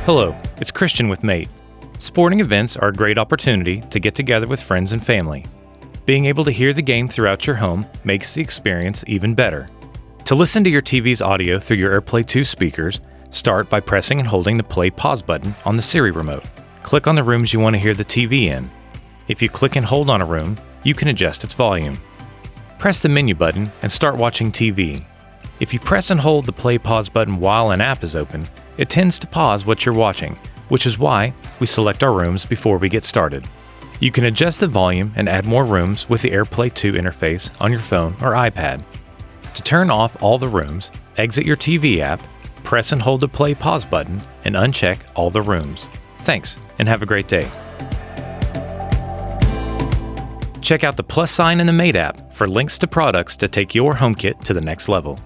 Hello, it's Christian with Mate. Sporting events are a great opportunity to get together with friends and family. Being able to hear the game throughout your home makes the experience even better. To listen to your TV's audio through your AirPlay 2 speakers, start by pressing and holding the play-pause button on the Siri remote. Click on the rooms you want to hear the TV in. If you click and hold on a room, you can adjust its volume. Press the menu button and start watching TV. If you press and hold the play-pause button while an app is open, it tends to pause what you're watching, which is why we select our rooms before we get started. You can adjust the volume and add more rooms with the AirPlay 2 interface on your phone or iPad. To turn off all the rooms, exit your TV app, press and hold the play pause button, and uncheck all the rooms. Thanks, and have a great day. Check out the plus sign in the Mate app for links to products to take your HomeKit to the next level.